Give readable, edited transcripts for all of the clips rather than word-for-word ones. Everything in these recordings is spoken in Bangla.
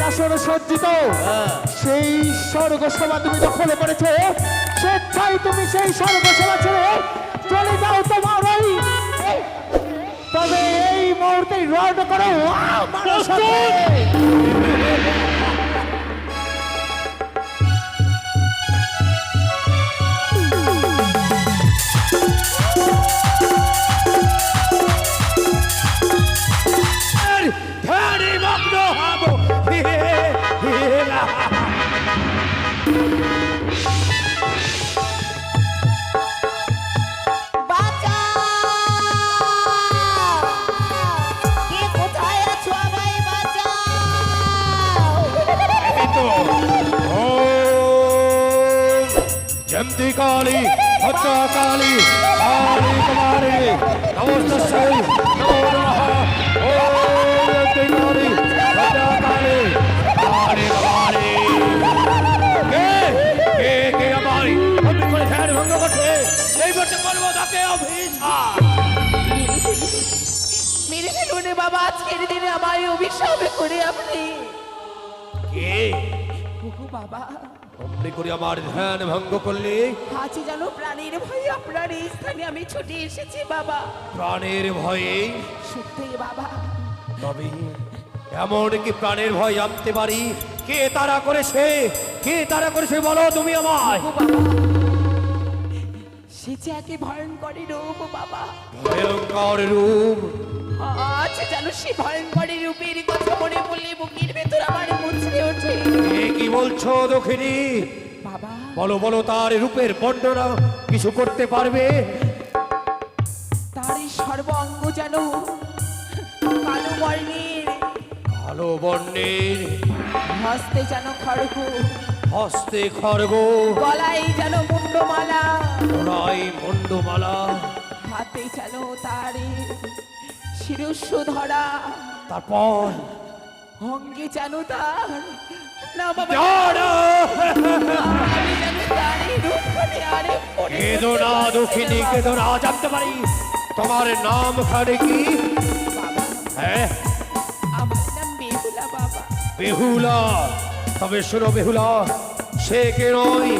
আসন সজ্জিত সেই স্বর্গসভা তুমি দখল করেছো, স্বেচ্ছায় তুমি সেই স্বর্গসভা ছেড়ে চলে যাও তোমার ওই, তবে এই মুহূর্তে রড করো আমার সাথে। जयंती काली भद्रा काली काली कुमारी नमोस्तस्यै नमो नमः ओम जयंती काली भद्रा काली काली कुमारी के हमारी हम कोई ध्यान भंग करते नहीं बटे करबो ताके अभिशाप मेरे ফেলুনে বাবা আজকের দিনে আমার অভিশাপ করে আপনি কে ওগো বাবা অমনি করে আমার ধ্যান ভঙ্গ করলে আজ জানো প্রাণীর ভয়ে আপনার এই স্থানে আমি ছুটে এসেছি বাবা। প্রাণের ভয়ে? সত্যি বাবা। তবে এমন কি প্রাণের ভয় জানতে পারি? কে তারা করেছে, কে তারা করেছে বলো তুমি আমায়। ওগো বাবা সে যে একে ভয়ঙ্কর রূপ বাবা। ভয়ঙ্কর রূপ? আজ জানো সে ভয়ঙ্কর রূপের কথা মনে পড়লে বুকের ভেতর আমার মুচড়ে ওঠে। কি বলছো দক্ষিণী? বাবা বলো বলো তার রূপের বর্ণনা কিছু করতে পারবে? তার সর্ব অঙ্গ যেন কালো বর্ণের, কালো বর্ণের, হস্তে যেন খড়গ, হস্তে খড়গ, গলায় যেন মুন্ডমালা, গলায় মুন্ডমালা, হাতে যেন তার শিরস্য ধরা, তারপর অঙ্গে যেন তার না বাবা আমি যেন তার এই রূপখানি আরে কেদো না দক্ষিণী কেদো না, জানতে পারি তোমার নাম খানে কি? বাবা হ্যাঁ আমার নাম বেহুলা বাবা। বেহুলা? তবে শোনো বেহুলা, সে কে নয়,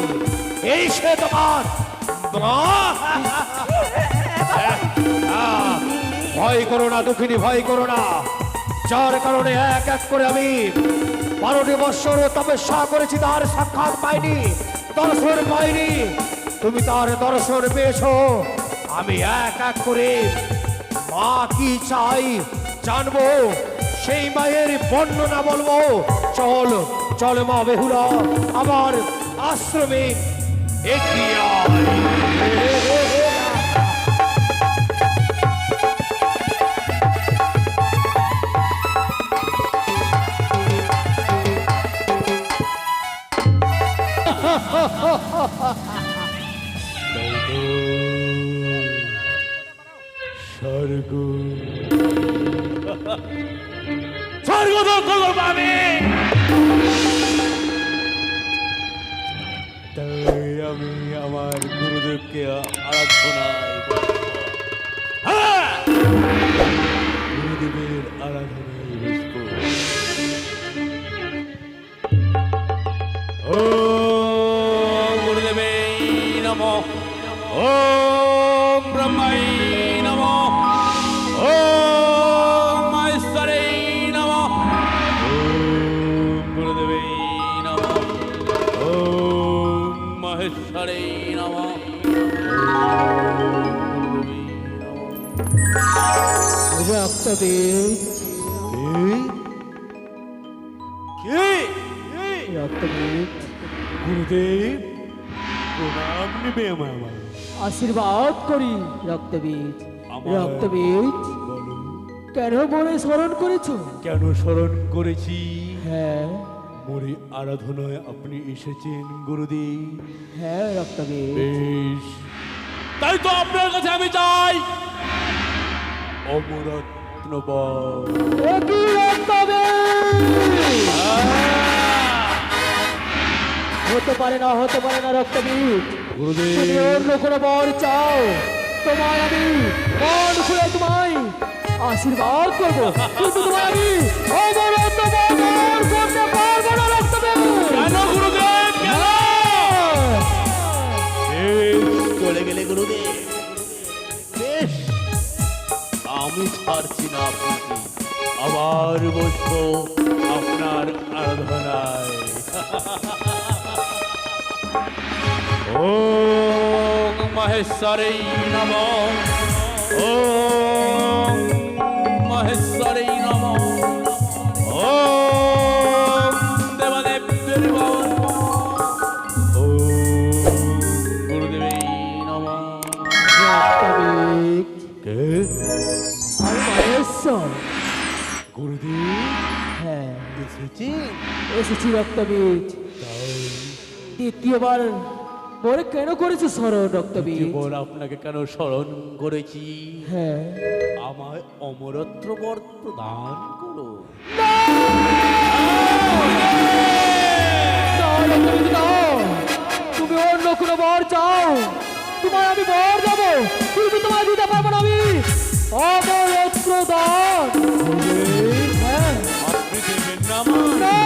এই সে তোমার মা। ভয় করো না দক্ষিণী, ভয় করো না, যার কারণে এক এক করে আমি 12টি বৎসর তপস্যা করেছি, তার সাক্ষাৎ পাইনি, দর্শন পাইনি। তুমি তার দর্শন পেয়েছো। আমি এক এক করে মা কি চাই জানবো, সেই মায়ের বর্ণনা বলবো। চল চল মা বেহুলা, আমার আশ্রমে এগিয়ে আয়। স্বর্গ স্বর্গ দখল করবো আমি। তাই আমি আমার গুরুদেবকে আরাধনায় হ্যাঁ, গুরুদেবের আরাধনায় বসবো। ওম গুরুদেবে নমঃ, ওম ব্রহ্মায় নমঃ, ওম মহেশ্বরে নমঃ, ওম গুরুদেবে নমঃ, ওম মহেশ্বরে নমঃ, রক্তবীজ রক্তবীজ গুরুদেব প্রণাম নিবে আমার। আশীর্বাদ করি রক্তবীজ। আমার- রক্তবীজ বলো কেন মনে স্মরণ করেছো? কেন স্মরণ করেছি? হ্যাঁ মোরে আরাধনায় আপনি এসেছেন গুরুদেব। হ্যাঁ রক্তবীজ। বেশ, তাই তো আপনার কাছে আমি চাই অমরত্ন বল। এ কি রক্তবীজ? হতে পারে না, হতে পারে না রক্তবীজ। গুরুদেব তুমি অন্য কোনো বর চাও, তোমায় আমি মন খুলে তোমায় আশীর্বাদ করবো, কিন্তু তোমায় আমি অমরত্ব বর করতে ওম মহেশ্বরী নমঃ ওম মহেশ্বরী নমঃ ওম দেবদেবের নমঃ ওম গুরুদেবী নমঃ। রক্তবীজ, কে? আমি মহেশ্বর। গুরুদেব হ্যাঁ, এসেছেন? এসেছি রক্তবীজ। দ্বিতীয়বার পরে কেন করেছো স্মরণ রক্তবীজ? কেবল আপনাকে কেন স্মরণ করেছি, হ্যাঁ, আমায় অমরত্ব বর প্রদান করো। না, রক্তবীজ, না। তুমি অন্য কোনো বর চাও, তোমায় আমি বর দেবো, কিন্তু তোমায় দিতে পারবো না আমি অমরত্ব দান। হ্যাঁ, আপনি দেবেন না আমায়? না।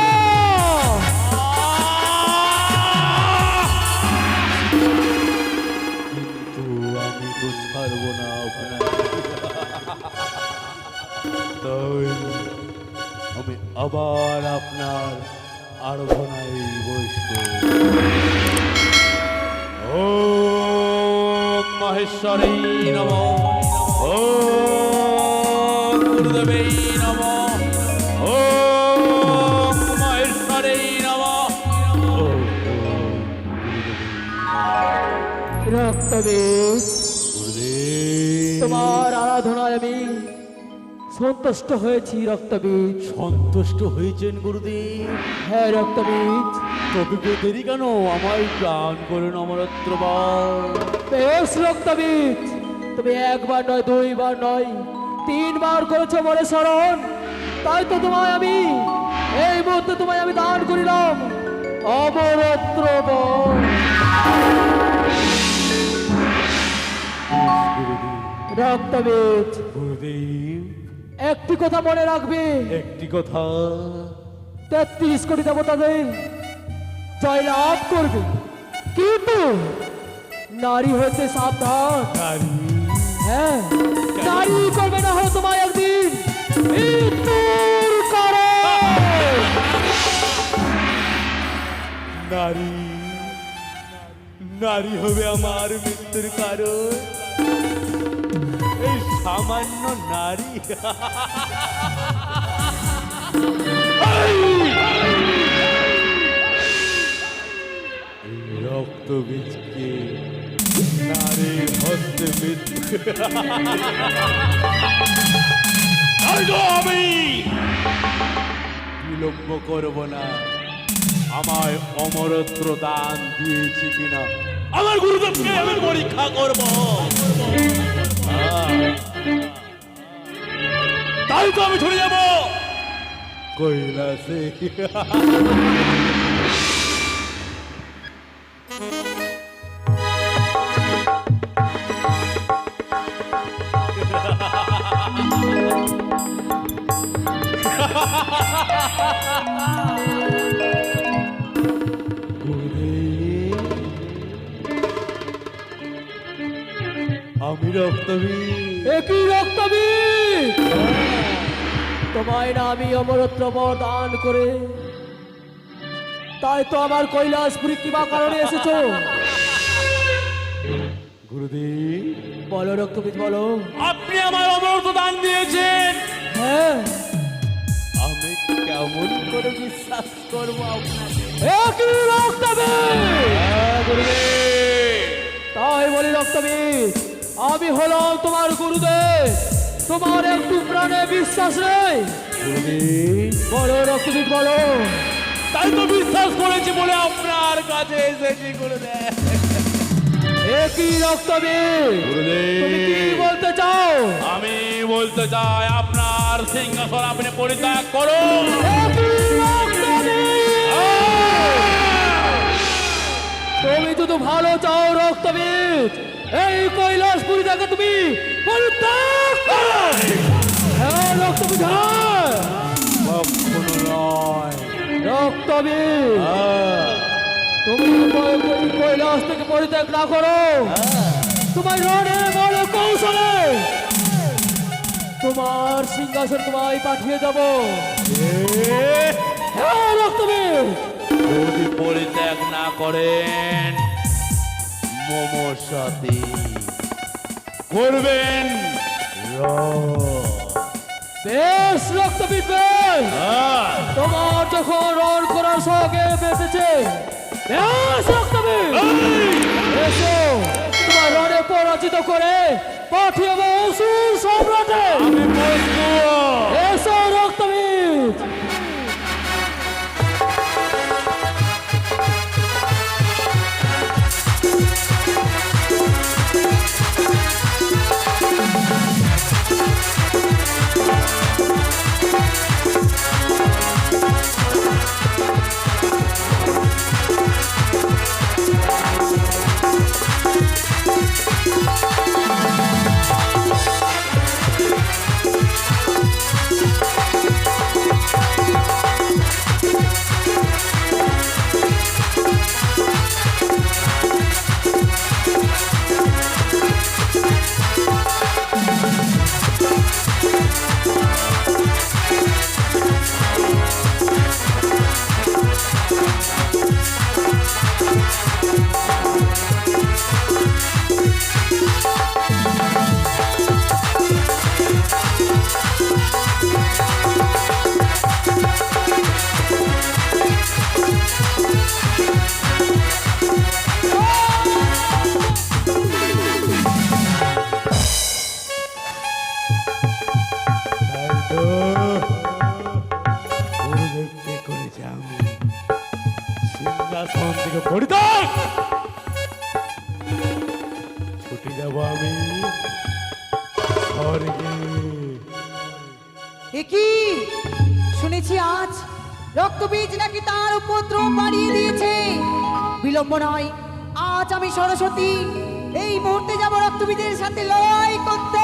কিন্তু আমি তো ছাড়বো না আপনার। তাই আমি আবার আপনার আরাধনায় বসব। ওম মহেশ্বরী নমঃ ওম গুরুদেবী নমঃ ওম মহেশ্বরী নমঃ ওম রক্তবীজ, গুরুদেব। তোমার আরাধনায় আমি সন্তুষ্ট হয়েছি রক্তবীজ। সন্তুষ্ট হয়েছেন গুরুদেব? হ্যাঁ রক্তবীজ, তবে দেরি কেন, আমায় দান করুন অমরত্ব বর। বেশ রক্তবীজ, তুমি একবার নয়, দুইবার নয়, তিনবার করেছো মনে স্মরণ, তাই তো তোমায় আমি এই মুহূর্তে তোমায় আমি দান করিলাম অমরত্ব বর। রক্তবীজ, গুরুদেব একটি কথা মনে রাখবে, একটি কথা। 33 কোটি দেবতাদের জয়লাভ করবে, কিন্তু নারী হতে সাবধান। নারী হ্যাঁ, নারী করবে না হলে তোমায় একদিন মৃত্যুর কারণ। নারী নারী হবে আমার মৃত্যুর কারণ? এই সামান্য নারী? এই রক্ত বীজকে নারীর হস্তে মৃত্যু। আমি বিলম্ব করব না। আমায় অমরত্ব দান দিয়েছি কিনা আমার গুরুদেবকে আমি পরীক্ষা করব। তাই তো আমি ছড়ে যাব কৈলাসে। আমি রক্তবীর। একই রক্তবীজ, তোমায় না আমি অমরত্ব বর দান করে, তাই তো আমার কৈলাসপুরী কিবা কারণে এসেছো? গুরুদেব বলো রক্তবীজ, বলো। আপনি আমার অমরত্ব দান দিয়েছেন, হ্যাঁ, আমি কেমন করে বিশ্বাস করবো আপনাকে? একই রক্তবীজ, হ্যাঁ, গুরুদেব। তাই বলি রক্তবীজ, আমি হলাম তোমার গুরুদেব, তোমার একটু প্রাণে বিশ্বাস নেই? গুরুদেব বলো রক্তবীজ, বলো। তাই তো বিশ্বাস করেছি বলে আপনার কাছে এসেছি গুরুদেব। একই রক্তবীজ, তুমি কি বলতে চাও? আমি বলতে চাই আপনার সিংহাসন আপনি পরিত্যাগ করুন। একই রক্তবীজ, তুমি যদি ভালো চাও রক্তবীজ, এই কৈলাসপুরী থেকে তুমি পরিত্যাগ করো। হ্যাঁ রক্তবীজ, হ্যাঁ কখনো নয়। রক্তবীজ, হ্যাঁ, তুমি কৈলাস থেকে পরিত্যাগ না করো, তোমার রণে বড় কৌশলে তোমার সিংহাসন তোমায় পাঠিয়ে দেবো। হ্যাঁ রক্তবীজ, যদি পরিত্যাগ না করেন মোমোর সাথে করবেন বেশ রক্তবীজ বেশ, তোমার যখন রণ করার শখে বেঁচেছে, বেশ রক্তবীজ, এসো তোমার রণে পরাজিত করে পাঠিয়ে অসুর সম্রাটে। আমি বসবো। এসো রক্তবীজ। গুরুদেবকে করেছে আমি সিংহাসন থেকে পরিত্যাগ ছুটে যাব আমি স্বর্গে। কি শুনেছি আজ রক্তবীজ নাকি তার উপদ্রব বাড়িয়ে দিয়েছে। বিলম্ব নয়, আজ আমি সরস্বতী এই মুহূর্তে যাব রক্তবীজের সাথে লড়াই করতে।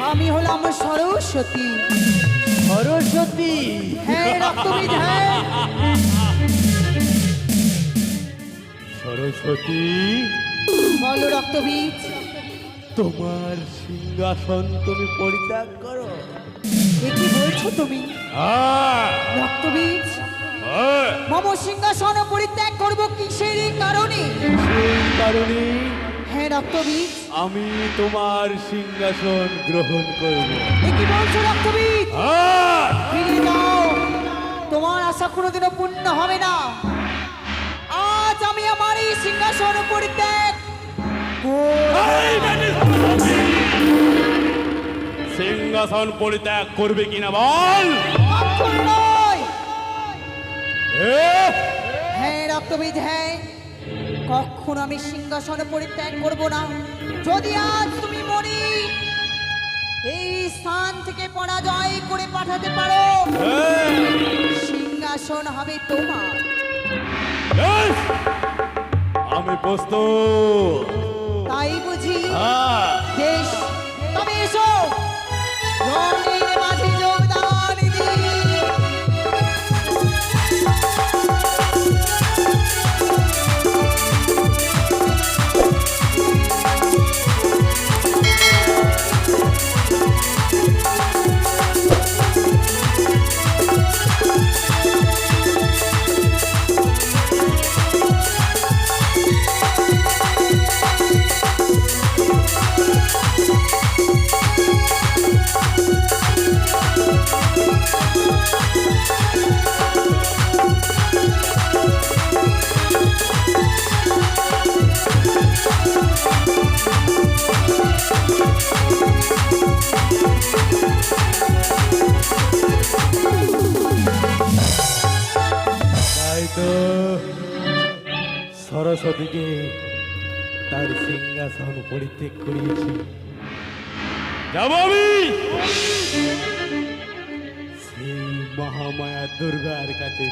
আমি হলাম সরস্বতী। সরস্বতী, হ্যাঁ রক্তবীজ, হ্যাঁ সরস্বতী, বলো রক্তবীজ। তোমার সিংহাসন তুমি পরিত্যাগ করো। কি বলছো তুমি রক্তবীজ? মম সিংহাসন পরিত্যাগ করবো কিসের কারণে? সেই কারণে হ্যাঁ রক্তবীজ। আমি তোমার সিংহাসন গ্রহণ করব। কি বলছো রক্তবীজ? ফিরে যাও, তোমার আশা কোনোদিনও পূর্ণ হবে না। আজ আমি আমার এই সিংহাসন পরিত্যাগ সিংহাসন পরিত্যাগ করবে কিনা বল। কখন নয়। হ্যাঁ রক্তবীজ, হ্যাঁ কখন আমি সিংহাসন পরিত্যাগ করব না। যদি আজ তুমি মরি এই স্থান থেকে পরাজয় করে পাঠাতে পারো, সিংহাসন হবে তোমার। আমি প্রস্তুত। তাই বুঝি? বেশ, তবে এসো রঙের মাঝে যোগদান দিই। সরস্বতীকে তার সিংহাসন পরিত্যাগ করিয়েছি। যাব আমি সেই মহামায়া দুর্গার কাছে।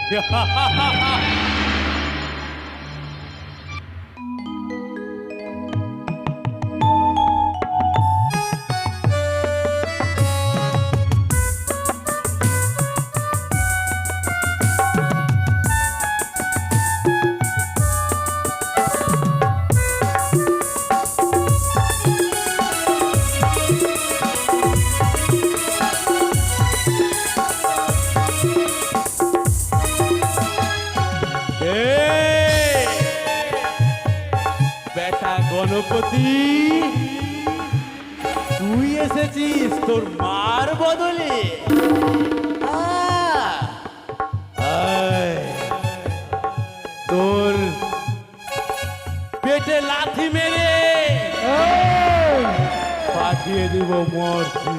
বেটা গণপতি, তুই এসেছিস তোর মার বদলে? আয়, তোর পেটে লাথি মেরে পাঠিয়ে দিব মর্তি।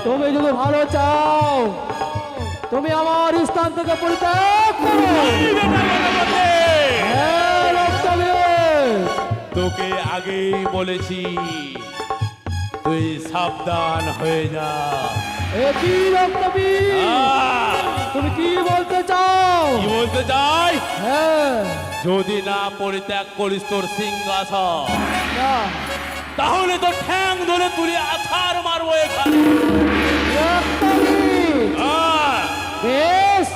তুমি যদি ভালো চাও তুমি আমার স্থান থেকে পরিত্যাগ করো। হ্যাঁ, রক্তবীজ। তোকে আগেই বলেছি তুই সাবধান হয়ে যা। এ কি রক্তবীজ, তুমি কি বলতে চাও? কি বলতে চাই? হ্যাঁ, যদি না পরিত্যাগ করিস তোর সিংহাসন, না। তাহলে তো ঠ্যাং ধরে তুলে আছাড় মারবো এখানে। রক্তবীজ, বেশ,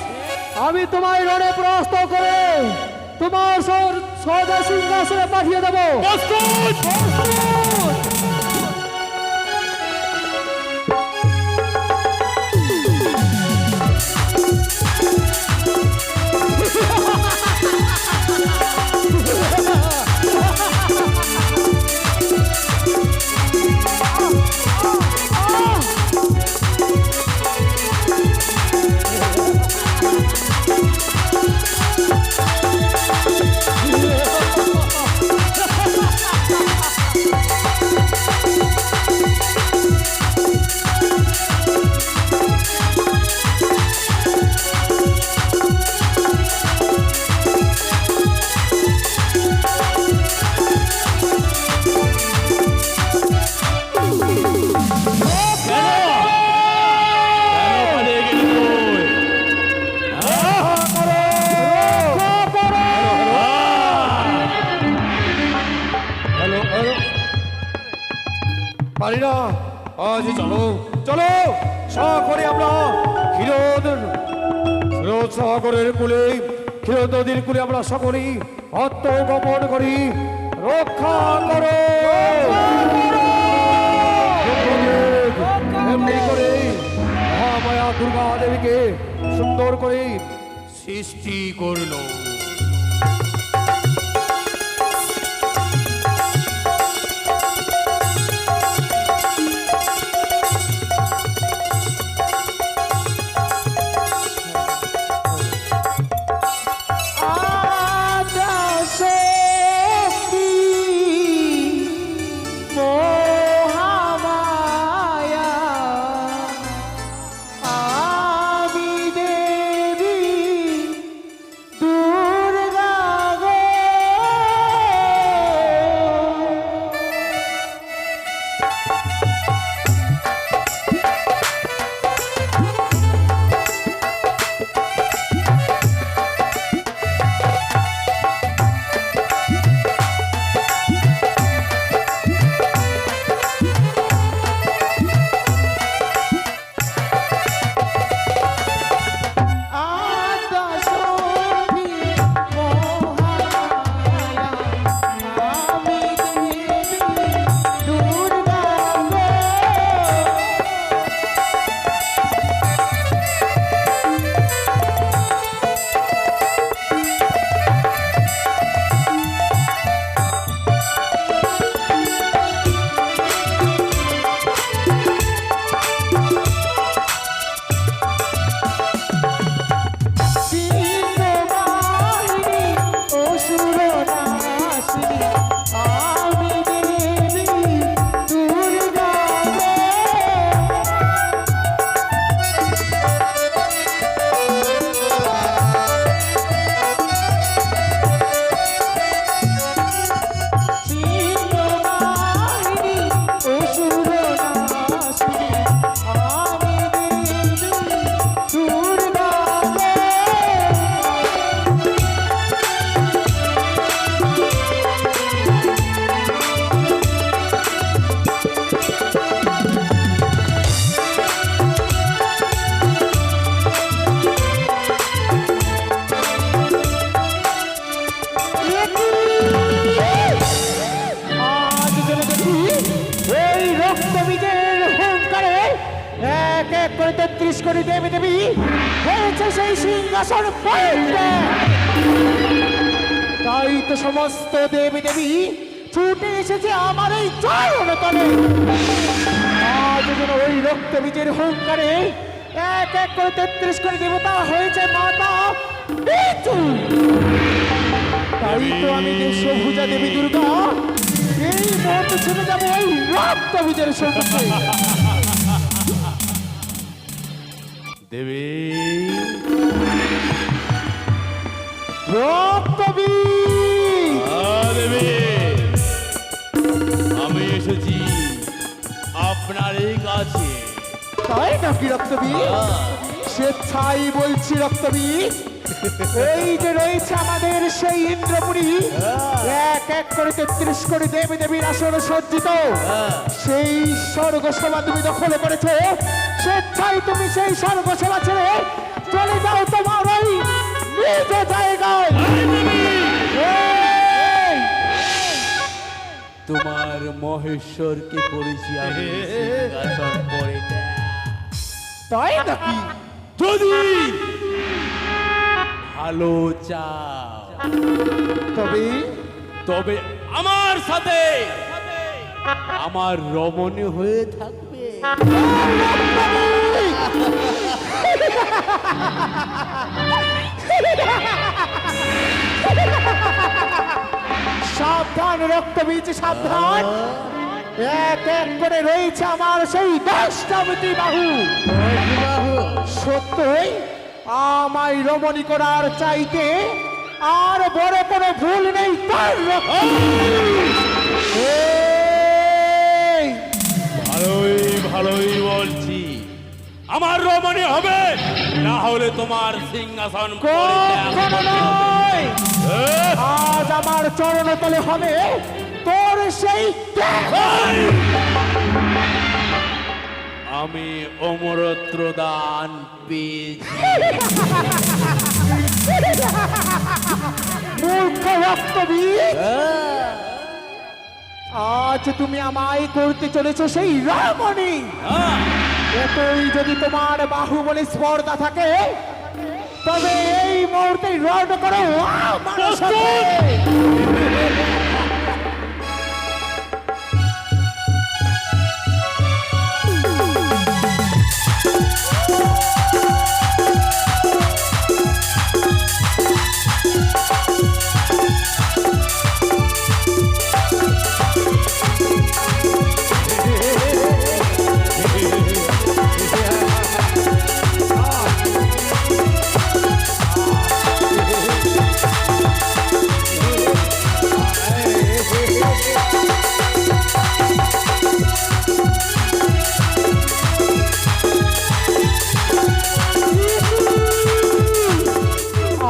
আমি তোমায় রণে পরাস্ত করে তোমার সোজা সিংহাসনে পাঠিয়ে দেবো। প্রস্তুত! পারি না, আজ চলো চলো সকলে আমরা ক্ষীরোদ সাগরের কূলে, ক্ষীরোদ নদীর কূলে আমরা সকলেই আত্মগোপন করি। রক্ষা করো, এমনি করে মহামায়া দুর্গা দেবীকে সুন্দর করে সৃষ্টি করলো। দুর্গা এক এক করে 33 কোটি দেবী দেবী হয়েছে সেই সিংহাসন পরিত্যাগ। তাই তো সমস্ত দেবী দেবী ছুটে এসেছে আমার এই চরণ তলে। আজ যেন ওই রক্তবীজের হুঙ্কারে এক এক করে 33 কোটি দেবতা হয়েছে মাতা পিতু। তাই তো আমি দেশভুজা দেবী দুর্গা এই মুহূর্তে ছুটে যাবো ওই রক্তবীজের সম্মুখে। দেবী রক্তবীজ দেবী, আমি এসেছি আপনার এই কাছে। তাই নাকি রক্তবীজ? স্বেচ্ছাই বলছি রক্তবীজ, এই যে রয়েছে আমাদের সেই ইন্দ্রপুরী, এক এক করে 33 কোটি দেবী দেবীর আসন সজ্জিত সেই স্বর্গসভা তুমি দখল করেছো। স্বেচ্ছাই তুমি সেই স্বর্গসভা ছেড়ে চলে যাও তোমার ওই নিজ জায়গায়। এই, তোমার মহেশ্বরকে করেছি আমি সিংহাসন পরিত্যাগ। তাই নাকি? যদি ভালো চাও তবে তবে আমার সাথে আমার রমণী হয়ে থাকবে। সাবধান রক্তবীজ সাবধান, এক এক করে রয়েছে আমার সেই 10টা বাহু। সত্যই আমায় রমণী করার চাইতে আর বড় কোনো ভুল নেই তার। এই, ভালোই ভালোই বলছি, আমার রমণী হবে, না হলে তোমার সিংহাসন পরিত্যাগ কখনো করতে হবে। নয়। আজ আমার চরণতলে হবে তোর সেই দেহ। আমি অমরত্ব দান পেয়েছি। মূর্খ রক্তবীজ, আজ তুমি আমায় করতে চলেছো সেই রমণী। এতই যদি তোমার বাহু বলে স্পর্ধা থাকে তবে এই মুহূর্তে রণ করো আমার সাথে।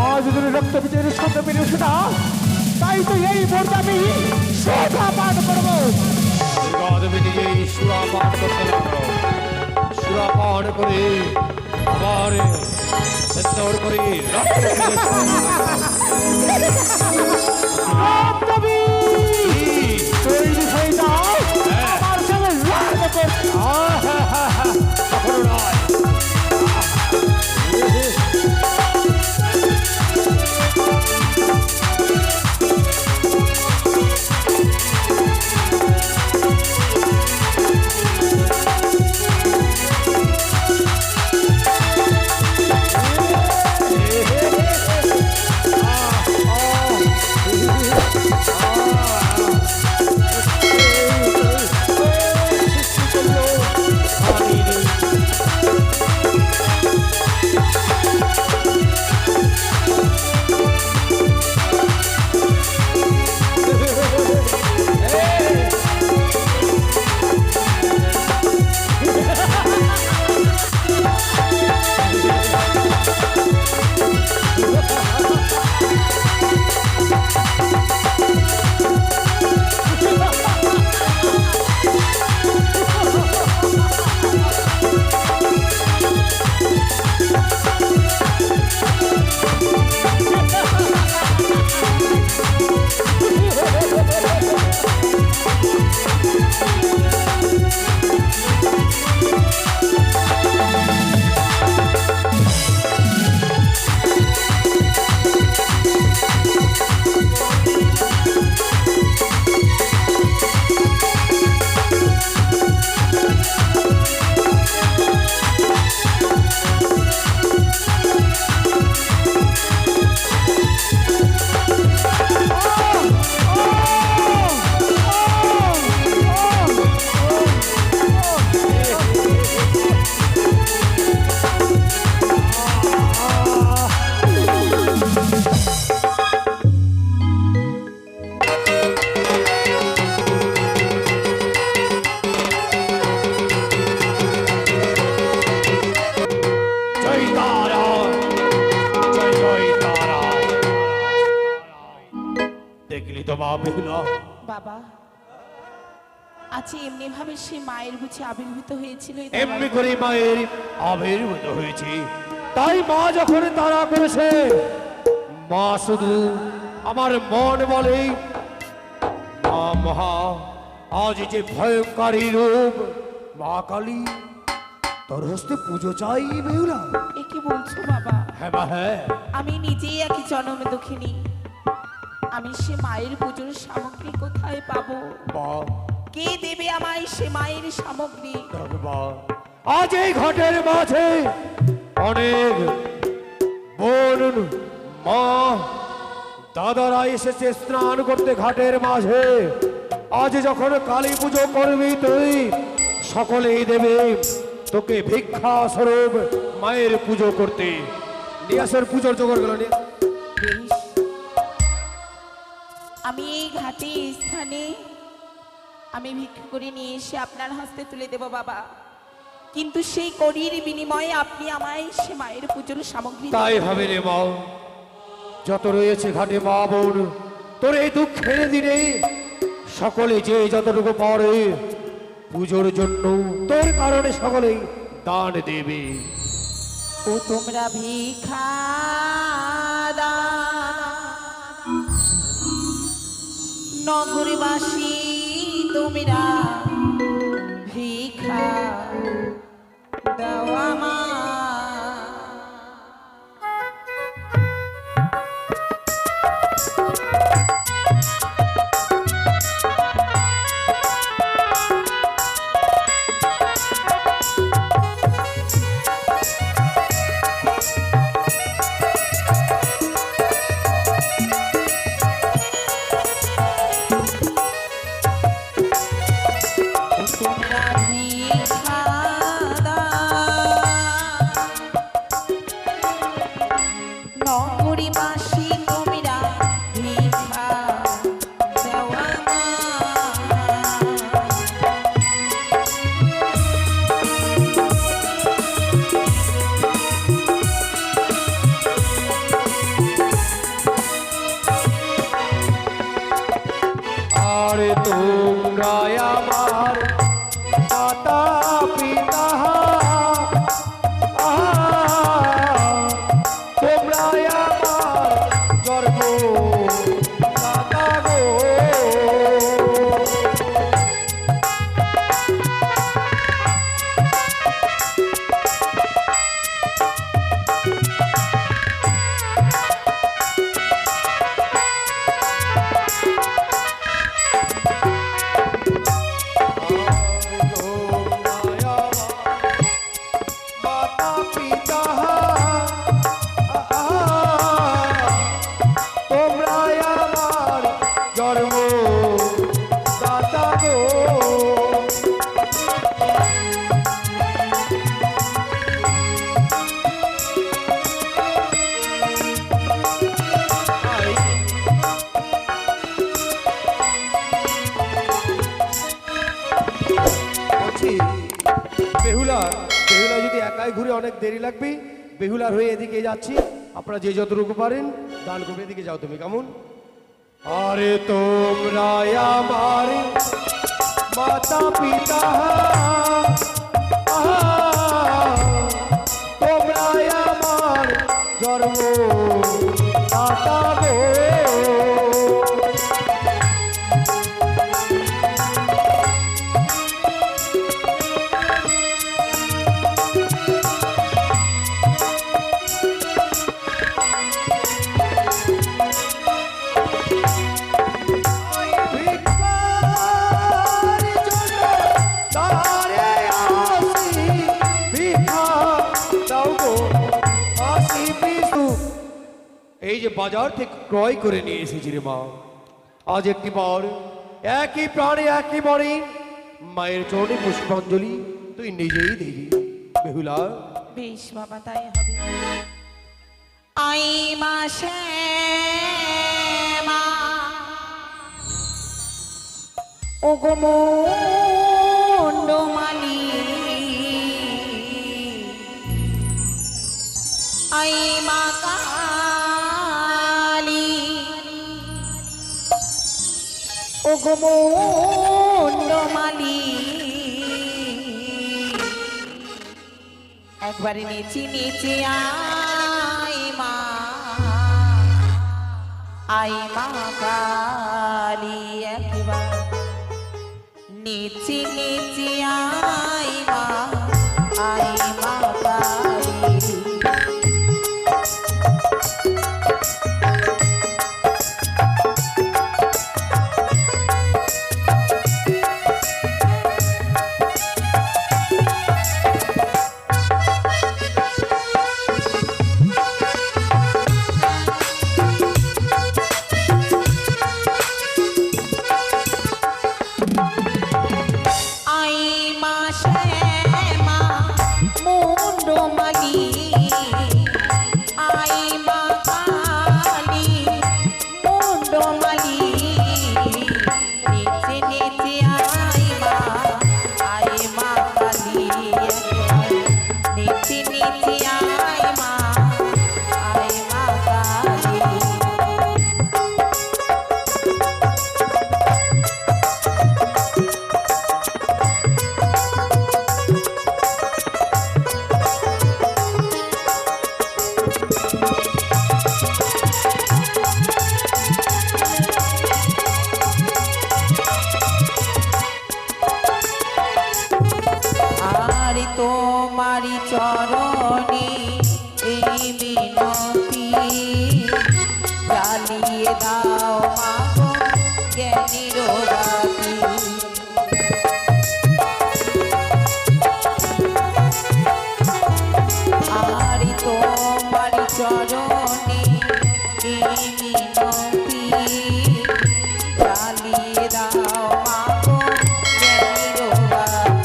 আজ যদি রক্তবীজের সামনে পেরে ওঠে না, তাই তো এই মুহূর্তে আমি সোজা পান করবো। দেবী নিজেই সুরাপান করতে লাগলো। সুরাপান করে আবার সুন্দর করে রক্তবীজ তৈরি হয়ে যাও আমার সঙ্গে লড়াই করতে। কখনো নয়। মা বেহুলা। বাবা, আজ এমনি ভাবে সে মায়ের বুঝে আবির্ভূত হয়েছিল এই এমনি দরবারে। করে মায়ের আবির্ভূত হয়েছে, তাই মা যখন তারা করেছে, মা শুধু আমার মন বলে মা মহা, আজ যে ভয়ঙ্করী রূপ মা কালী, তোর হস্তে পুজো চাই বেহুলা। এ কি বলছো বাবা? হ্যাঁ মা হ্যাঁ, আমি নিজেই একই জন্মে দুঃখিনী। আমি সে মায়ের পুজোর সামগ্রী কোথায় পাবো? মা কে দেবে আমায় সে মায়ের সামগ্রী? তবে মা, আজ এই ঘাটের মাঝে অনেক বোন মা দাদারা এসেছে স্নান করতে ঘাটের মাঝে। আজ যখন কালী পুজো করবি তুই, সকলেই দেবে তোকে ভিক্ষা স্বরূপ মায়ের পুজো করতে। নিয়াসের পুজোর জোগাড় গেল নিয়ে। বেশ, আমি এই ঘাটে স্থানে আমি ভিক্ষা করে নিয়ে এসে আপনার হস্তে তুলে দেব বাবা, কিন্তু সেই করির বিনিময়ে আপনি আমায় সে মায়ের পুজোর সামগ্রী তাই দেবেন। হবে রে মা, যত রয়েছে ঘাটে মা বোন, তোর এই দুঃখের দিনে সকলে যে যতটুকু পারে পুজোর জন্য তোর কারণে সকলেই দান দেবে। ও তোমরা ভিক্ষা দাও, নগরবাসী তোমরা ভিক্ষা দাও আমায়। তোমরা ভিক্ষা দাও, নগরবাসী তোমরা ভিক্ষা দাও আমায়। আর তোমরা আমার মাতা পিতা, তোমরা আমার জন্ম দাতা গো। মাতা পিতা তোমরা আমার জন্ম দাতা গো। বলছি, বেহুলা বেহুলা যদি একাই ঘুরে অনেক দেরি লাগবে, বেহুলার হয়ে এদিকে যাচ্ছি, আপনারা যে যতটুকু পারেন দান করবে। এদিকে যাও তুমি, কেমন? আরে তোমরা আমার মাতা পিতা, তোমরা আমার জন্ম দাতা গো। এই যে বাজার থেকে ক্রয় করে নিয়ে এসেছি রে মা, আজ একটি বার একই প্রাণে একই মনে মায়ের চরণে পুষ্পাঞ্জলি তুই নিজেই দিবি বেহুলা। বেশ বাবা, তাই হবে। আই মাসে মা ও গো মুন্ডমালি, আই মা কালী মুন্ডমালি একবারে নেচে নেচে আই মা কালী একবার নেচে নেচে আই মা কালী তোমারি চরণে এই মিনতি জ্বালিয়ে দাও মাগো জ্ঞানীর বাতি আর তোমারি চরণে এই মিনতি জ্বালিয়ে দাও মাগো জ্ঞানীর বাতি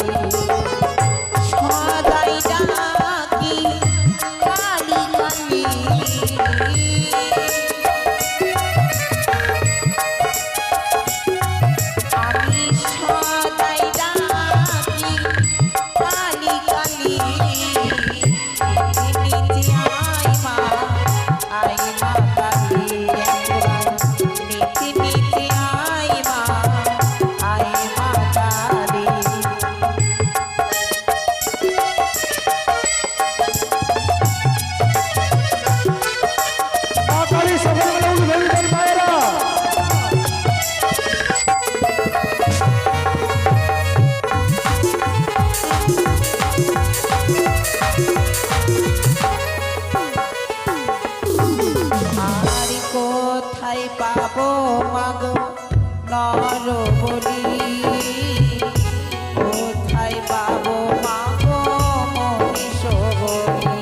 কোথায় পাবো মাগো নর বলি কোথায় পাবো মাগো মনীষ বলি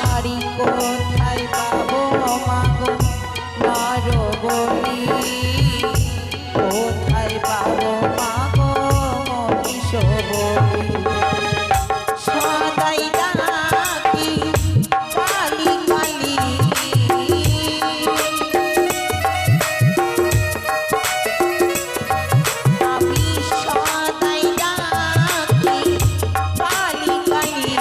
আরি কোথায় পাবো মাগো নর বলি কোথায় পাবো মাগো মনীষ বলি সদাই ডাকি কালী কালী আমি সদাই ডাকি কালী কালী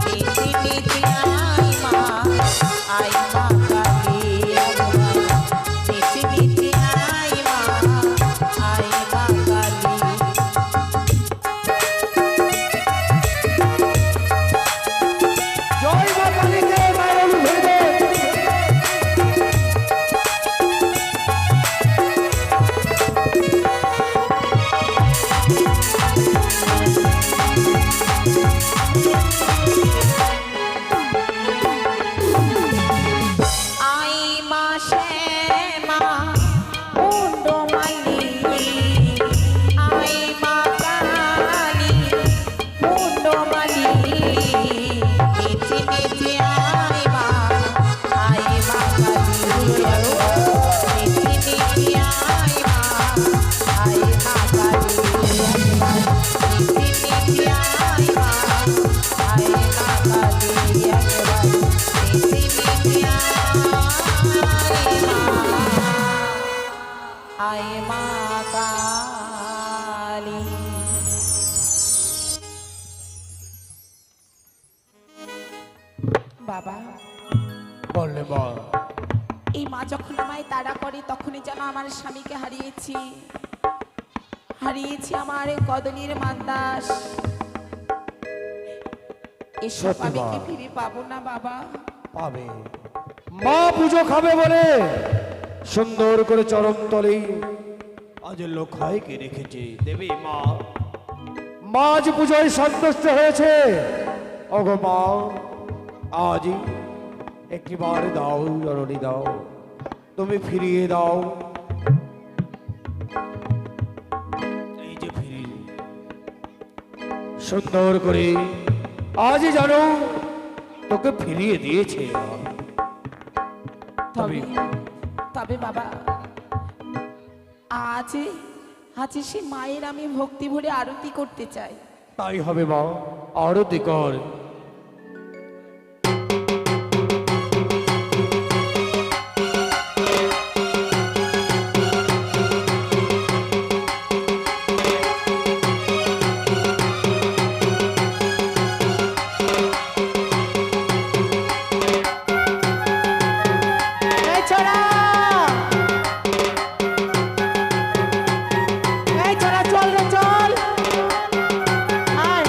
নেচে নেচে আই মা কালী নেচে নেচে আই মা কালী জয় মা কালীকে মায়ের অনুভূতি আই মা শ্যামা মুন্ডমালি আই মা কালী মুন্ডমালি নেচে নেচে আই মা কালী নেচে নেচে আই মা কালী নেচে নেচে আই মা কালী একবার নেচে নেচে আই মা কালী বাবা আমায় তাড়া করে তখনই যেন আমার স্বামীকে হারিয়েছি, হারিয়েছি আমার কদলির মান্দাস। এসব সত্যি আমি কি মা। ফিরে পাবো না বাবা? পাবে। মা পুজো খাবে বলে সুন্দর করে চরম তলে আজ লোখাইকে রেখেছে দেবী মা। মা আজ পুজোয় সন্তুষ্ট হয়েছে। ওগো মা, আজ একটিবার দাও জননী, দাও তুমি ফিরিয়ে দাও। এই যে ফিরিয়ে সুন্দর করে আজ জানো তোকে ফিরিয়ে দিয়েছে। তবে তবে বাবা, আজ আজ সে মায়ের আমি ভক্তি ভরে আরতি করতে চাই। তাই হবে মা, আরতি কর। এই ছোড়া, এই ছোড়া, চল রে চল। আয়।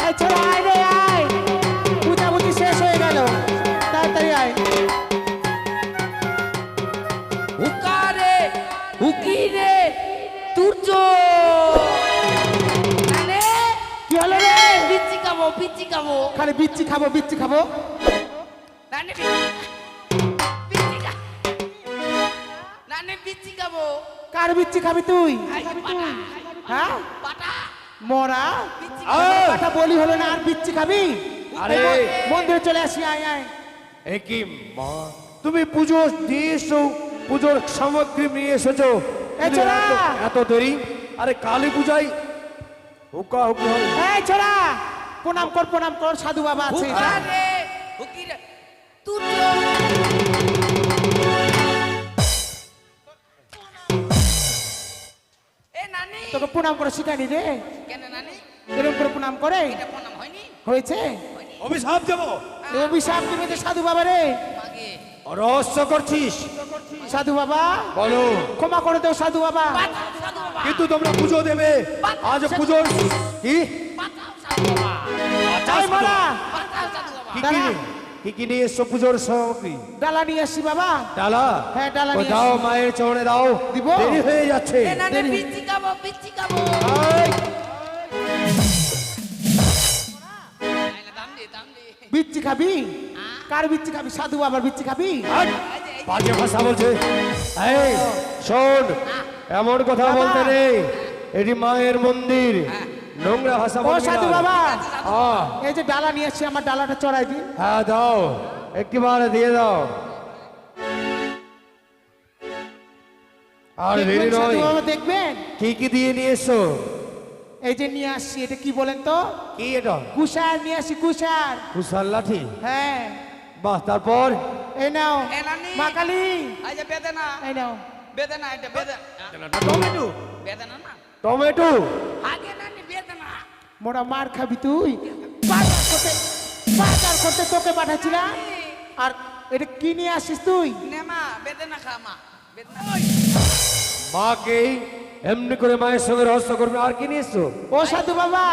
এই ছোড়া, আয় রে আয়, পূজাপুজি শেষ হয়ে গেল, তাড়াতাড়ি আয়। হুকারে হুকিরে তুর্য নানে কি হলো রে? পিচ্ছি খাবো খালি বিচ্ছি খাবো, বিচ্ছি খাবো। নানে পিচ্ছি খাবো কার বিচ্ছি খাবি তুই? আই পাটা হ্যাঁ, পাটা মরা পিচ্ছি আয়! কথা বলি হলো না, আর বিচ্ছি খাবি? আরে মন্দিরে চলে আসি, আয় আয়। একই মা, তুমি পুজো দিয়ে এসো, পুজোর সামগ্রী নিয়ে এসেছো। এই ছোড়া! এত দেরি? আরে কালী পূজায় হুকা হুকি হয়। এই ছোড়া, প্রণাম কর, প্রণাম কর, সাধু বাবা আছে। হুকারে হুকিরে তুর্য এ নানি তোকে প্রণাম করে শিখাইনি রে, কেন নানি এরকম করে প্রণাম করে এটা প্রণাম হয়নি হয়েছে। অভিশাপ দেবো। এই অভিশাপ দিবে যে সাধু বাবা রে। মাগে রহস্য করছিস? সাধু বাবা, বলো। ক্ষমা করে দাও সাধু বাবা। পাতাও সাধু বাবা কিন্তু তোমরা পুজো দেবে আজ পুজোর কি পাতাও সাধু বাবা এই মরা, পাতাও সাধু বাবা কি কি কি কি নিয়ে এসছো পুজোর সামগ্রী? ডালা নিয়ে আসি বাবা। ডালা? হ্যাঁ, ডালা ও নিয়ে দাও, আসি। মায়ের চরণে দাও। দিব? দেরি হয়ে যাচ্ছে। এ নানি দেরি। পিচ্ছি খাবো এই, দাম দে বিচ্ছি খাবি? কার বিচ্ছি খাবি? সাধু বাবার বিচ্ছি খাবি? হাট! বাজে ভাষা বলছে। এই শোন, এমন কথা বাবা। বলতে নেই, এটি মায়ের মন্দির, নোংরা ভাষা ও বলবি সাধু না। বাবা, হ্যাঁ, এই যে ডালা নিয়ে আসছি, আমার ডালাটা চড়াই দিন। হ্যাঁ দাও, একটিবার দিয়ে দাও। আর দেরি দেখবেন সাধু নয়, বাবা, দেখবেন। কি কি দিয়ে নিয়ে এসছো? এই যে নিয়ে আসছি, এটা কি বলেন তো? কি এটা? কুষার নিয়ে আসি, কুষার। কুশাল লাঠি? হ্যাঁ, বাহ, তারপর? এই নাও এ নানি। মা কালী, এই যে বেদনা এই নাও। বেদনা এটা বেদনা টমেটো? বেদনা না টমেটো? আগে নানি বেদনা মোরা মার খাবি তুই। বাজার করতে তোকে পাঠাচ্ছিলাম, আর এটা কি নিয়ে আসিস তুই? নেমা বেদনা খামা বেদনা মাকে এমনি করে মায়ের সঙ্গে রহস্য করবে। আর কি নিয়ে এসছো? ও সাধু বাবা,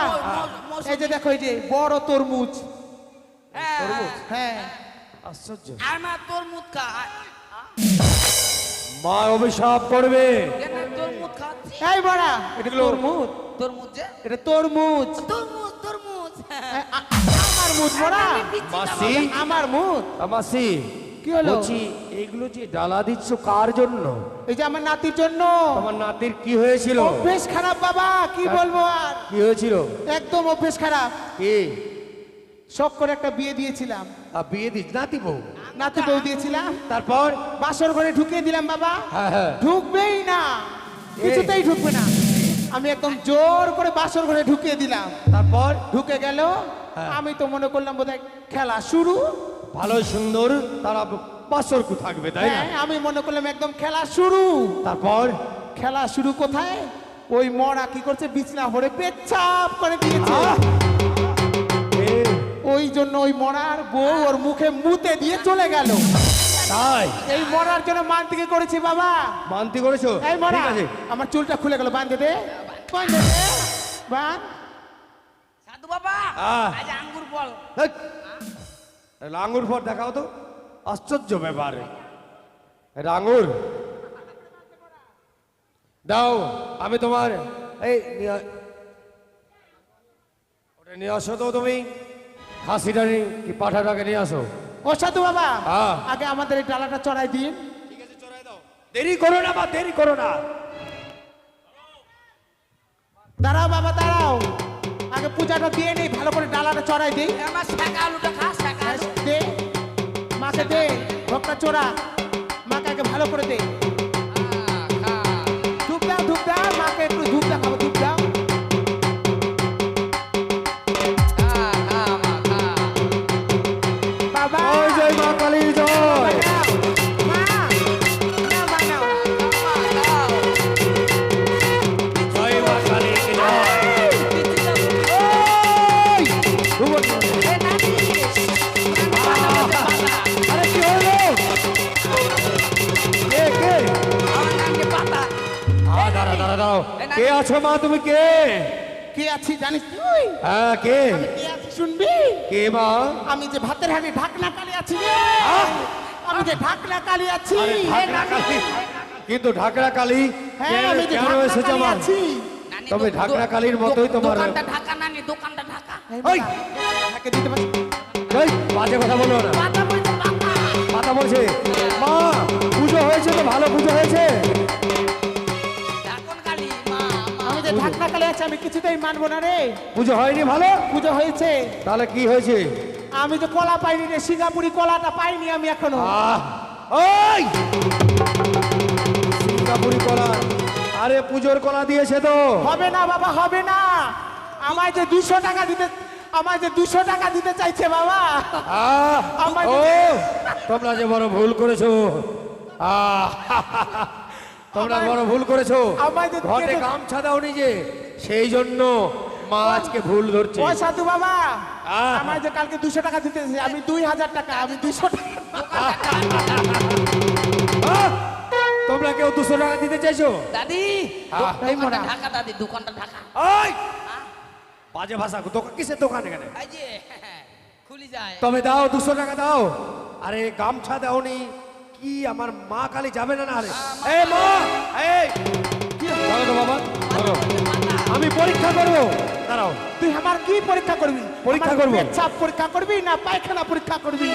মৌসুমী। এই যে দেখো, এই যে বড় তরমুজ। হ্যাঁ হ্যাঁ, আশ্চর্য। আমার তোর মুখ খা মা অভিশাপ করবে। কেন তোর মুখ খাচ্ছি এই বড়া, এটা এগুলো- তরমুজ, তোর মুখ যে এটা তরমুজ। তোর মুখ আমার মুজ বড়া, মাসি, আমার মুজ। মাসি কি হলো? বলছি, এইগুলো যে ডালা দিচ্ছ কার জন্য? এই যে আমার নাতির জন্য। তোমার নাতির কি হয়েছিল? অভ্যেস খারাপ বাবা, কি বলবো আর। কি হয়েছিল? একদম অভ্যেস খারাপ। কি? শখ করে একটা বিয়ে দিয়েছিলাম, বিয়ে দিস নাতি বউ? নাতি বউ দিয়েছিলাম, তারপর? বাসর ঘরে ঢুকিয়ে দিলাম বাবা। হ্যাঁ হ্যাঁ। ঢুকবেই না, কিছুতেই ঢুকবে না। আমি একদম জোর করে বাসর ঘরে ঢুকিয়ে দিলাম। তারপর? ঢুকে গেল, হ্যাঁ। আমি তো মনে করলাম বোধহয় খেলা শুরু। ভালো সুন্দর তারা বাসরকু থাকবে, তাই না? হ্যাঁ, আমি মনে করলাম একদম খেলা শুরু। তারপর? খেলা শুরু কোথায়? ওই মরা কি করছে, বিছনা ভরে পেচ্ছাপ করে দিয়েছে। আহ! এ ওই মরার বউ ওর মুখে মুতে দিয়ে চলে গেল। তাই এই মরার জন্য মান্তিকে করেছি বাবা। মানতি করেছো? এই মরা, ঠিক আছে। আমার চুলটা খুলে গেল, বাঁধে দে, বাঁধে দে, বাঁধ। সাধু বাবা আহ। আজ আঙ্গুর বল। হেৎ। এই আঙ্গুর ফল দেখাও তো, আশ্চর্য ব্যাপার। এটা আঙ্গুর দাও, আমি তোমার এই ওটা নিয়ে আসো তো তুমি, খাসিটা কি পাঠাটাকে নিয়ে আসো। ও সাধু বাবা, হ্যাঁ। আগে আমাদের এই ডালাটা চড়াই দিন। দেরি করো না বা দেরি করো না। দাঁড়াও বাবা দাঁড়াও, আগে পূজাটা দিয়ে নেই, ভালো করে ডালাটা চড়াই দিই। আমার শাকা আলুটা খা, শাকা আলু। দে, মাকে দে, ভোগটা চোরা, মাকে আগে ভালো করে দে। খা। ধূপ দাও, মাকে একটু ধূপ দেখাবো, ধূপ দাও। খা, খা, মা, খা। বাবা, ওই জয় মা কালী জয়। নাও, মা, নাও, মা, নাও। মা, খাও। জয় মা কালী কি জয়। এ নানি। আরে কি হলো? কে? আমার নানি পাতা। দাঁড়া দাঁড়া দাঁড়াও। এই না- কে আছো মা, তুমি কে? কে আছি জানিস তুই? হ্যাঁ কে? কে আছি শুনবি? কে মা? আমি যে ভাতের হাঁড়ি ঢাকনা কালি আছি রে। আমি যে ঢাকনা কালি আছি। ঢাকরা কালী। কিন্তু ঢাকরা কালী হ্যাঁ, আমি যে কেন ঢাকনা এসেছে কালি আমার? আছি। নানি, তবে ঢাকরা কালীর মতোই তোমার। দোকানটা ঢাকা নানি, দোকানটা ঢাকা। ওই! ঢাকে দিতে পারছি। এই, বাজে কথা বলো না। পাতা বলছে পাতা। কথা বলছে মা, পুজো হয়েছে তো, ভালো পুজো হয়েছে। ঢাকন কালী, মা, মা। আমি যে ঢাকনা কালি আছি, আমি কিছুতেই মানবো না রে। পুজো হয়নি ভালো? পুজো হয়েছে, তাহলে কি হয়েছে? আমি যে কলা পাইনি রে, সিঙ্গাপুরি কলাটা পাইনি আমি এখনো। ওই সিঙ্গাপুরি কলা, আরে পুজোর কলা দিয়েছে তো। হবে না বাবা, হবে না। আমায় যে 200 টাকা দিতে, আমায় যে 200 টাকা দিতে চাইছে বাবা। আমার ও তোমরা যে বড় ভুল করেছো। তোমরা বড় ভুল করেছো। আমায় যে ঘটে গামছা দাও নিজে, সেই জন্য মা আজকে ভুল ধরছে। ও সাধু বাবা, আহ। আমায় যে কালকে 200 টাকা দিতে চাইছে, আমি 2000 টাকা, আমি 200 টাকা। আহ! তোমরা কেউ 200 টাকা দিতে চাইছো? দাদি এই মোড়া। দোকানটা ঢাকা দাদি, দোকানটা ঢাকা। ওই বাজে ভাষা, দোকান কিসের দোকান এখানে? এই যে খুলি যায়। তবে দাও 200 টাকা দাও। আরে গামছা দাওনি কি আমার মা কালী যাবে না? না আরে এই মা, এই কি ধরো তো বাবা, ধরো। আমি পরীক্ষা করব, দাঁড়াও। তুই আমার কি পরীক্ষা করবি? পরীক্ষা আমার করবো। পেচ্ছাপ পরীক্ষা করবি না পায়খানা পরীক্ষা করবি? কি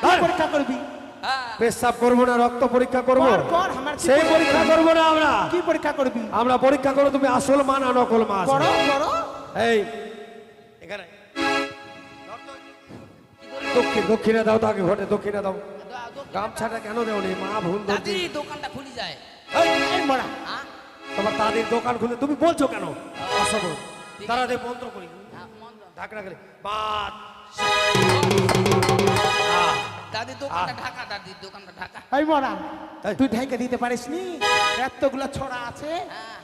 ধর। পরীক্ষা করবি? হ্যাঁ। পেশাব করবো না রক্ত পরীক্ষা করব? কর, কর, আমার কি সেই পরীক্ষা করবো না আমরা। কি পরীক্ষা করবি? আমরা পরীক্ষা করো তুমি আসল মা না নকল মা। আসলে। করো, করো। এই এখানে দক্ষিণে দাও, তাকে ঘটে দক্ষিণে দাও। গামছাটা কেন দেওনি মা? ভুল দাদি ধরছি। দোকানটা খুলি যায়। এই মোড়া। হ্যাঁ? তোমার দাদির দোকান খুলে তুমি বলছো কেন? অসবর তারা দে মন্ত্র করি, হ্যাঁ, মন্দ। ঢাকনা গেলে বাদ। দাদি দোকানটা ঢাকা, দাদি দোকানটা ঢাকা। এই মোড়া, এই। তুই ঢেকে দিতে পারিস নি? এতগুলা ছড়া আছে,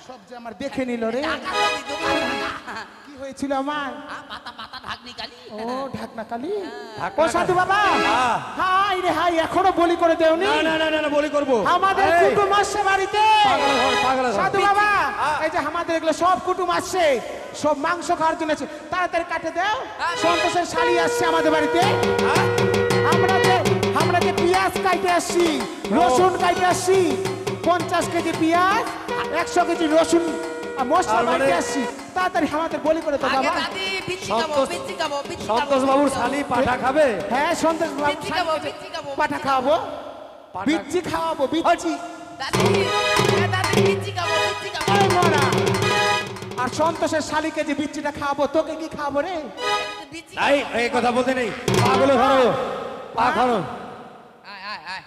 সব যে আমার দেখে নিল রে। ঢাকা দাদি দোকান ঢাকা। কি হয়েছিল আমার? হ্যাঁ, পাতা পাতা ঢাকনি কালি। ও ঢাকনা কালি। ঢাকনা ও সাধু বাবা, হ্যাঁ। হাই রে হাই, এখনো বলি করে দেওনি? না না না না না, বলি করবো। আমাদের এই, কুটুম আসছে বাড়িতে। পাগলা ঘর, পাগলা ঘর। সাধু বাবা, হ্যাঁ। এই যে আমাদের এগুলো সব কুটুম আসছে, সব মাংস খাওয়ার জন্য আসছে। তাড়াতাড়ি কাটে দাও, সন্তোষের শাড়ি আসছে আমাদের বাড়িতে। হ্যাঁ? আমরা যে পেঁয়াজ কাইতে আসছি, রসুন কাইতে আসছি, 50 কেজি পেঁয়াজ, 100 কেজি রসুন আর মশলা তার মানে- কাইতে আসছি। তাড়াতাড়ি আমাদের বলি করে দাও আগে বাবা। দাদি বিচি খাবো, সন্তোষ- বিচি খাবো, বিচি খাবো। সন্তোষ বাবুর শালি পাঠা খাবে? হ্যাঁ, সন্তোষ বাবু বিচি খাবো, বিচি খাবো। পাঠা খাওয়াবো, পাঠা- বিচ্ছি খাওয়াবো, বিচ্ছি। দাদি, এ দাদি বিচি খাবো, বিচি খাবো। এই মরা। আর সন্তোষের শালিকে যে বিচ্ছিটা খাওয়াবো, তোকে কি খাওয়াবো রে? বিচি এই এই কথা বলতে নেই, পাগল ধরো, পা ধরো। আয় আয় আয়।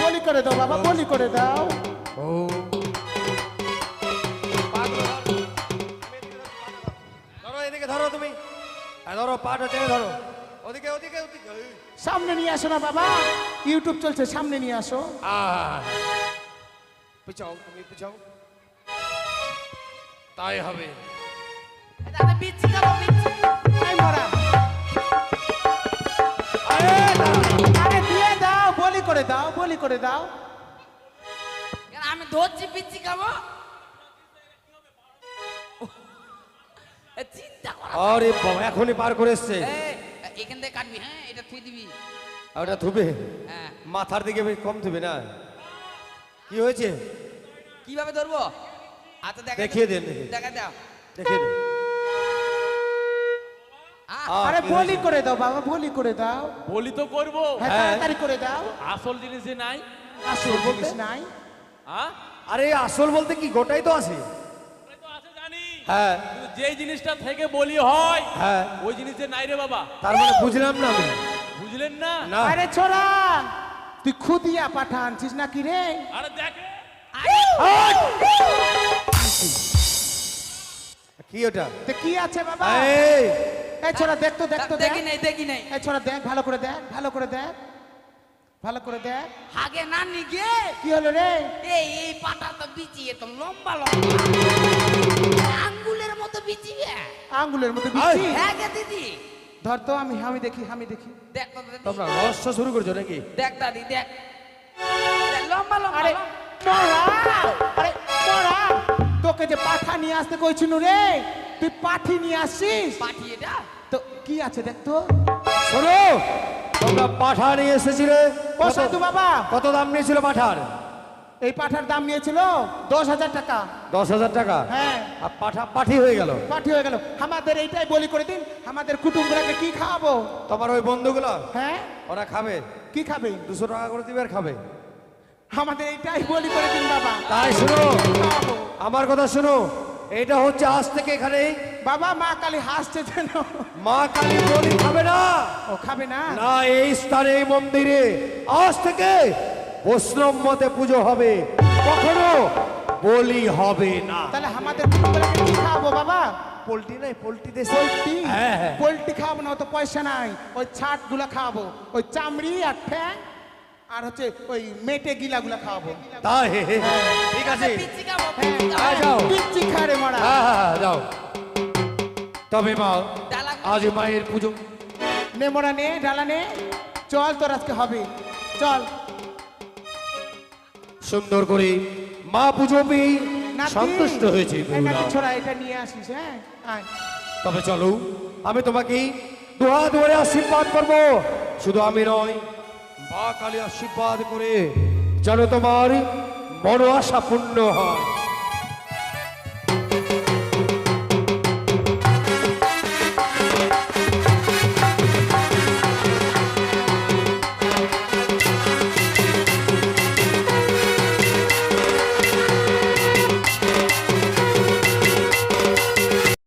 বলি করে দাও বাবা, বলি করে দাও। ও পাগল ধরো। ধরো এদিকে ধরো তুমি, আর ধরো পাটা টেনে ধরো, ওদিকে ওদিকে ওদিকে। এই। সামনে নিয়ে আসো না বাবা, ইউটিউব চলছে, সামনে নিয়ে আসো। পিছাও তুমি, পিছাও, তাই হবে। এ দাদি বিচি খাবো, বিচি। এই মরা, বলি করে দাও। কেন আমি ধরছি পিচ্ছি খাবো চিন্তা করা আরে বাবা এখনই পার করে এসছে। এখান থেকে কাটবি, হ্যাঁ এটা থুই দিবি। আর ওটা থুবে হ্যাঁ মাথার দিকে বেশ কম থুবে না। কি হয়েছে কিভাবে ধরবো? আচ্ছা দেখিয়ে দেন, দেখি। দেখা দাও। দেখে নে। আরে কি বলি হয়েছে? করে দাও বাবা, বলি করে দাও। বলি তো করবো, হ্যাঁ হ্যাঁ। তাড়াতাড়ি করে দাও। আসল জিনিস যে নাই। আসল বলিস নাই। হ্যাঁ আরে আসল বলতে কি গোটাই তো আছে। ওটাই তো আছে জানি, হ্যাঁ কিন্তু যেই জিনিসটা থেকে বলি হয় হ্যাঁ ওই জিনিস যে নাই রে বাবা। তার মানে বুঝলাম না আমি। বুঝলেন না? না আরে ছোড়া, তুই খুদিয়া পাঠানছিস নাকি রে? আরে দেখে কি ওটা? তো কি আছে বাবা? এই এই ছোড়া দেখ তো, দেখ তো, দেখ। দেখি নাই দেখি নাই। এই ছোড়া দেখ, ভালো করে দেখ, ভালো করে দেখ, ভালো করে দেখ। আগে না নিগে কি হলো রে? এই পাটা তো বিচি এত লম্বা লম্বা আঙ্গুলের মতো বিচি। আঙ্গুলের মতো বিচ্ছি। হ্যাঁ গে দিদি ধর তো, আমি আমি দেখি, আমি দেখি। দেখ তো দিদি। তোমরা রহস্য শুরু করছো নাকি? দেখ দাদি দেখ দেখ, লম্বা লম্বা আরে লম্বা। মরা, আরে মরা, তোকে যে পাঠা নিয়ে আসতে কইছিল রে, তুই পাঠি নিয়ে আসছিস। পাঠি এটা তো কি আছে দেখ তো। শোনো, তোমরা পাঠা নিয়ে এসেছিলে। ও কত- সাধু বাবা, কত দাম নিয়েছিল পাঠার? এই পাঠার দাম নিয়েছিল 10,000 টাকা। 10,000 টাকা। হ্যাঁ, আর পাঠা পাঠি হয়ে গেল। পাঠি হয়ে গেল। আমাদের এইটাই বলি করে দিন, আমাদের কুটুমগুলাকে কি খাওয়াবো? তোমার ওই বন্ধুগুলো হ্যাঁ, ওরা খাবে, কি খাবে? 200 টাকা করে দিবে আর খাবে। আমাদের এইটাই বলি করে দিন বাবা। তাই শোনো, কি খাওয়াবো? আমার কথা শোনো, এটা হচ্ছে আজ থেকে এখানে বাবা মা কালী হাসছে যেন। মা কালী বলি খাবে না। ও খাবে না? না, এই স্থানে এই মন্দিরে আজ থেকে বৈষ্ণব মতে পুজো হবে, কখনো বলি হবে না। তাহলে আমাদের কুটুমগুলাকে কি খাওয়াবো বাবা? পোল্ট্রি নাই, পোল্ট্রি দেশে। পোল্ট্রি? হ্যাঁ, হ্যাঁ। পোল্ট্রি খাওয়াবো না, তো পয়সা নাই। ওই ছাট গুলা খাওয়াবো, ওই চামড়ি আর ঠ্যাং আর হচ্ছে ওই মেটে গিলাগুলা খাওয়াবো। তাই ঠিক আছে। পিচ্ছি খাবো হ্যাঁ, পিচ্ছি খাবো। হ্যাঁ, যাও। পিচ্চি খারে মরা। হ্যাঁ হ্যাঁ হ্যাঁ, যাও। তবে মা, ডালা আজ মায়ের পুজো। নে মোরা নে, ডালা নে, চল তোর আজকে হবে, চল। সুন্দর করে মা পুজো পেয়ে নাতি, সন্তুষ্ট হয়েছে এই নাতি বউরা। ছোড়া এটা নিয়ে আসিস। হ্যাঁ আয়। তবে চলো, আমি তোমাকে দুহাত ধরে আশীর্বাদ করব। শুধু আমি নয়, মা কালী আশীর্বাদ করে যেন তোমার মনো আশা পূর্ণ হয়।